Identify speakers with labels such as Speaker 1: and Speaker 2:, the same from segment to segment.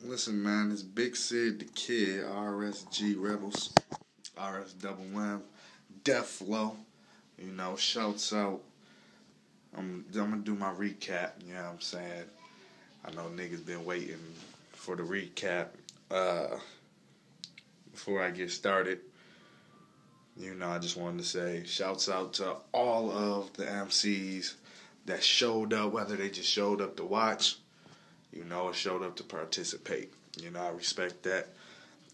Speaker 1: Listen, man, it's Big Sid the Kid, RSG Rebels, RS Double M, Death Flow. Shouts out. I'm gonna do my recap. You know what I'm saying? I know niggas been waiting for the recap. Before I get started, I just wanted to say shouts out to all of the MCs that showed up, whether they just showed up to watch, or showed up to participate. I respect that.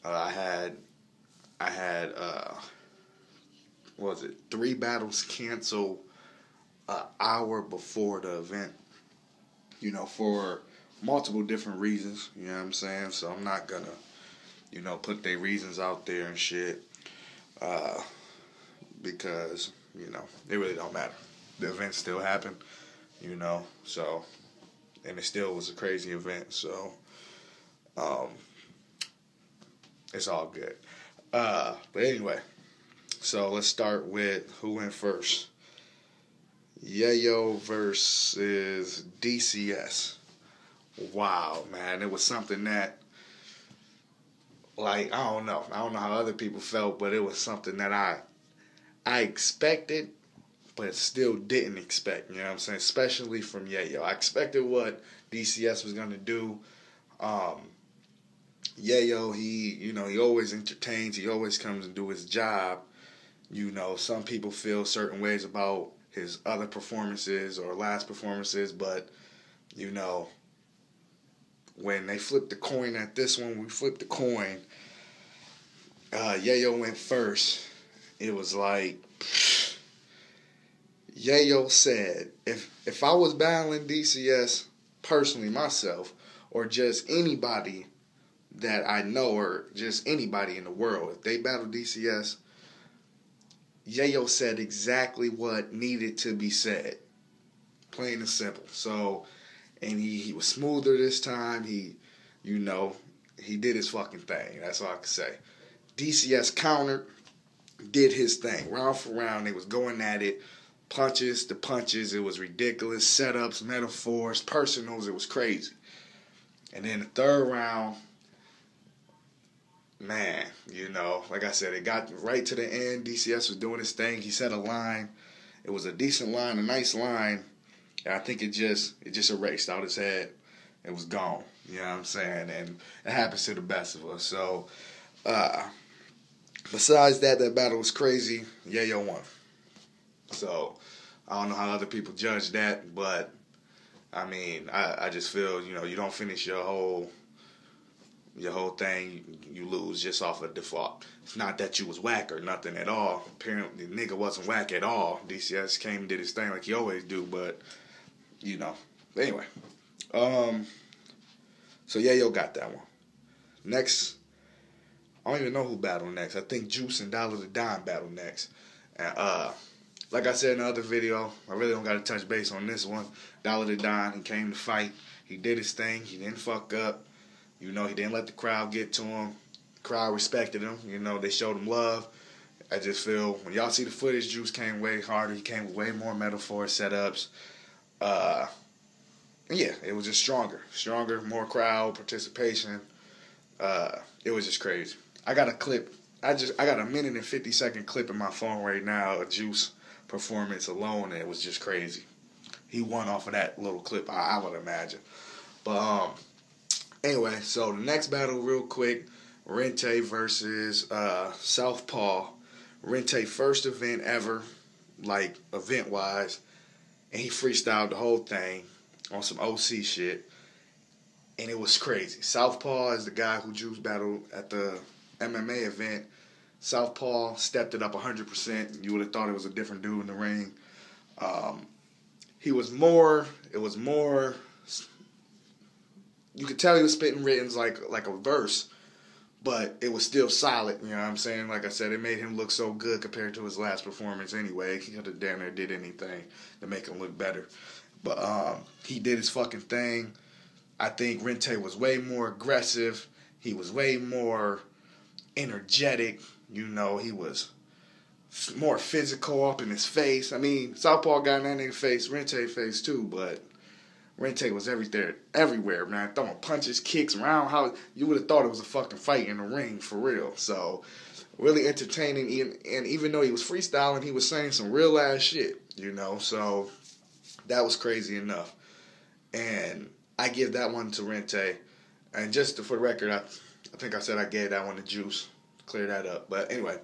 Speaker 1: I had 3 battles canceled an hour before the event, for multiple different reasons, you know what I'm saying? So I'm not gonna, put their reasons out there and shit, because, it really don't matter. The event still happened, so, and it still was a crazy event, so, it's all good. But anyway, so let's start with who went first. Yayo versus DCS. Wow, man, it was something that, I don't know how other people felt, but it was something that I expected, but still didn't expect, you know what I'm saying? Especially from Yayo. I expected what DCS was going to do. Yayo, he always entertains. He always comes and do his job. Some people feel certain ways about his other performances or last performances, but, when they flipped the coin at this one, we flipped the coin. Yayo went first. It was like, Yayo said, if I was battling DCS personally myself, or just anybody that I know, or just anybody in the world, if they battle DCS, Yayo said exactly what needed to be said. Plain and simple. So, and he was smoother this time. He did his fucking thing. That's all I can say. DCS countered, did his thing. Round for round, they was going at it. Punches to punches. It was ridiculous. Setups, metaphors, personals. It was crazy. And then the third round, man, like I said, it got right to the end. DCS was doing his thing. He said a line. It was a decent line, a nice line. And I think it just erased out his head. It was gone. You know what I'm saying? And it happens to the best of us. So, besides that battle was crazy. Yayo won. So, I don't know how other people judge that, but, I mean, I just feel, you don't finish your whole thing, you lose just off of default. It's not that you was whack or nothing at all. Apparently, the nigga wasn't whack at all. DCS came and did his thing like he always do, but, Anyway. So Yayo got that one. Next, I don't even know who battled next. I think Juice and Dollar the Dime battled next. And, like I said in the other video, I really don't got to touch base on this one. Dollar the Dime, he came to fight. He did his thing. He didn't fuck up. He didn't let the crowd get to him. The crowd respected him. They showed him love. I just feel, when y'all see the footage, Juice came way harder. He came with way more metaphor setups. Yeah, it was just stronger. Stronger, more crowd participation. It was just crazy. I got a clip. I got a 1 minute and 50-second clip in my phone right now of Juice performance alone, and it was just crazy. He won off of that little clip, I would imagine. But, anyway, so the next battle, real quick, Rente versus Southpaw. Rente, first event ever, event-wise, and he freestyled the whole thing on some OC shit, and it was crazy. Southpaw is the guy who Juice battled at the MMA event. Southpaw stepped it up 100%. You would have thought it was a different dude in the ring. It was more, you could tell he was spitting writtens like a verse, but it was still solid, you know what I'm saying? Like I said, it made him look so good compared to his last performance anyway. He could have damn near did anything to make him look better. But he did his fucking thing. I think Rente was way more aggressive. He was way more energetic. He was more physical up in his face. I mean, Southpaw got in that nigga face, Rente face too, but Rente was everywhere, man. Throwing punches, kicks around. How you would have thought it was a fucking fight in the ring for real. So really entertaining, and even though he was freestyling, he was saying some real ass shit, So that was crazy enough. And I give that one to Rente. And just for the record, I think I said I gave that one to Juice. Clear that up. But anyway,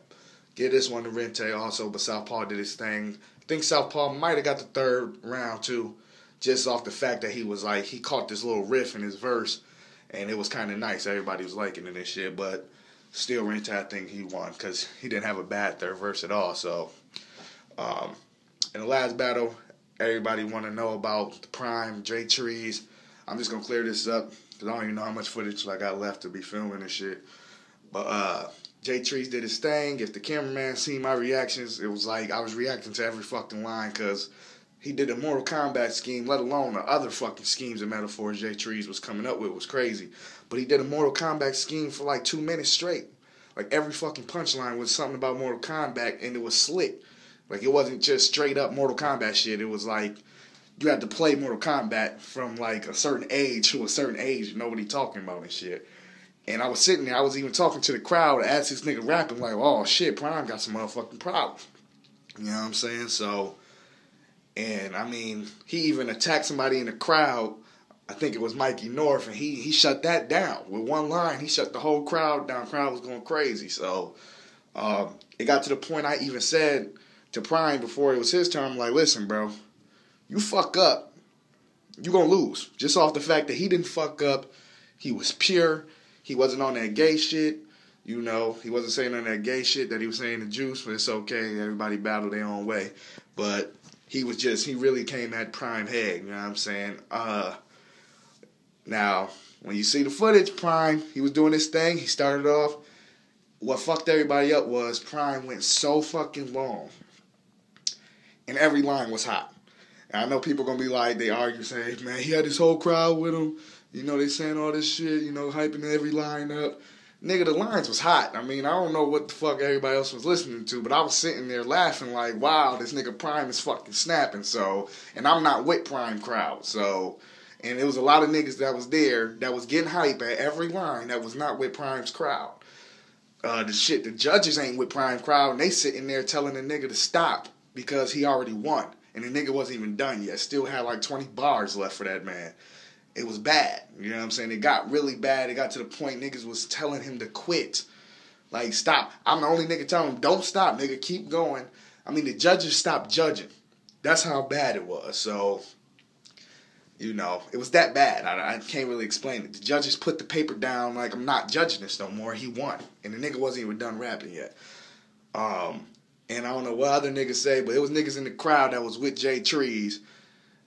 Speaker 1: give this one to Rente also. But Southpaw did his thing. I think Southpaw might have got the third round too, just off the fact that he caught this little riff in his verse, and it was kind of nice. Everybody was liking it and shit. But still, Rente, I think he won because he didn't have a bad third verse at all. So, in the last battle, everybody want to know about the Prime, Jay Trees. I'm just going to clear this up because I don't even know how much footage I got left to be filming and shit. But Jay Trees did his thing. If the cameraman seen my reactions, it was like I was reacting to every fucking line because he did a Mortal Kombat scheme, let alone the other fucking schemes and metaphors Jay Trees was coming up with was crazy. But he did a Mortal Kombat scheme for like 2 minutes straight. Like every fucking punchline was something about Mortal Kombat, and it was slick. Like it wasn't just straight up Mortal Kombat shit. It was like you had to play Mortal Kombat from like a certain age to a certain age, nobody talking about and shit. And I was sitting there, I was even talking to the crowd as this nigga rapping like, oh shit, Prime got some motherfucking problems. You know what I'm saying? So, and I mean, he even attacked somebody in the crowd. I think it was Mikey North, and he shut that down. With one line, he shut the whole crowd down. The crowd was going crazy. So, it got to the point I even said to Prime before it was his turn, I'm like, listen, bro, you fuck up, you gonna lose. Just off the fact that he didn't fuck up. He was pure. He wasn't on that gay shit. He wasn't saying on that gay shit that he was saying to Juice, but it's okay. Everybody battle their own way. But he really came at Prime head, you know what I'm saying? Now, when you see the footage, Prime, he was doing his thing. He started off. What fucked everybody up was Prime went so fucking long. And every line was hot. And I know people going to be like, they argue, saying, man, he had his whole crowd with him. They saying all this shit, hyping every line up. Nigga, the lines was hot. I mean, I don't know what the fuck everybody else was listening to, but I was sitting there laughing like, wow, this nigga Prime is fucking snapping. So, and I'm not with Prime crowd. So, and there was a lot of niggas that was there that was getting hype at every line that was not with Prime's crowd. The judges ain't with Prime crowd, and they sitting there telling the nigga to stop because he already won. And the nigga wasn't even done yet. Still had like 20 bars left for that man. It was bad. You know what I'm saying? It got really bad. It got to the point niggas was telling him to quit. Like, stop. I'm the only nigga telling him, don't stop, nigga. Keep going. I mean, the judges stopped judging. That's how bad it was. So, it was that bad. I can't really explain it. The judges put the paper down like, I'm not judging this no more. He won. And the nigga wasn't even done rapping yet. And I don't know what other niggas say, but it was niggas in the crowd that was with Jay Trees.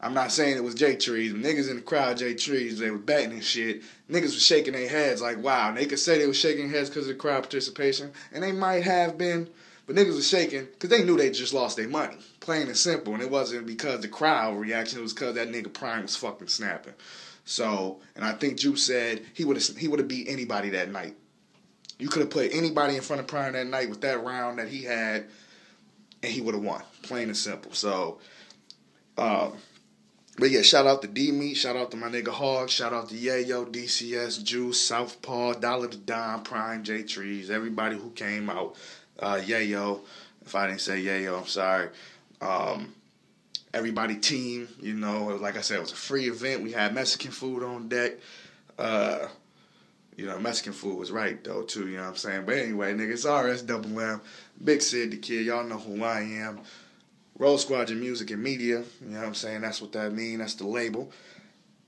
Speaker 1: I'm not saying it was Jay Trees, but niggas in the crowd, Jay Trees, they were betting and shit. Niggas was shaking their heads like, wow. And they could say they was shaking heads because of the crowd participation, and they might have been, but niggas was shaking because they knew they just lost their money. Plain and simple. And it wasn't because the crowd reaction, it was because that nigga Prime was fucking snapping. So, and I think Juice said he would have beat anybody that night. You could have put anybody in front of Prime that night with that round that he had, and he would have won. Plain and simple. So, but yeah, shout out to D-Meat, shout out to my nigga Hog, shout out to Yayo, DCS, Juice, Southpaw, Dollar to Dime, Prime, J Trees, everybody who came out. Yayo, if I didn't say Yayo, I'm sorry. Everybody team, like I said, it was a free event. We had Mexican food on deck. Mexican food was right, though, too, you know what I'm saying? But anyway, nigga, it's RS-Double-M, Big Sid the Kid, y'all know who I am. Roll Squadron Music and Media, you know what I'm saying? That's what that mean, that's the label.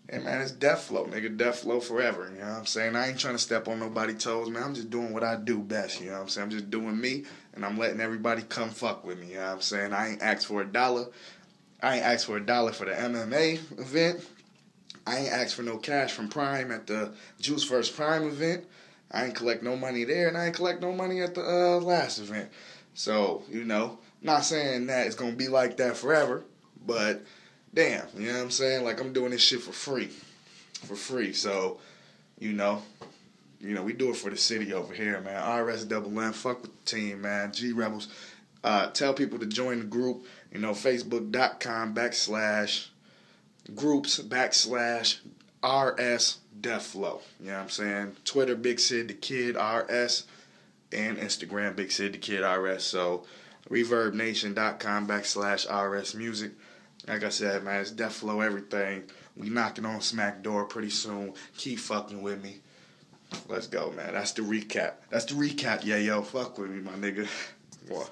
Speaker 1: And, man, it's Death Flow, nigga, Death Flow forever, you know what I'm saying? I ain't trying to step on nobody's toes, man. I'm just doing what I do best, you know what I'm saying? I'm just doing me, and I'm letting everybody come fuck with me, you know what I'm saying? I ain't asked for $1. I ain't asked for $1 for the MMA event. I ain't asked for no cash from Prime at the Juice vs. Prime event. I ain't collect no money there, and I ain't collect no money at the last event. So, not saying that it's going to be like that forever, but damn, you know what I'm saying? Like, I'm doing this shit for free. So, we do it for the city over here, man. RS-Double-M, fuck with the team, man. G-Rebels. Tell people to join the group, Facebook.com/ groups / RS Death Flow. You know what I'm saying? Twitter, Big Sid the Kid RS, and Instagram, Big Sid the Kid RS. So, ReverbNation.com / RS Music. Like I said, man, it's Death Flow everything. We knocking on Smack Door pretty soon. Keep fucking with me. Let's go, man. That's the recap. Yeah, yo. Fuck with me, my nigga. What?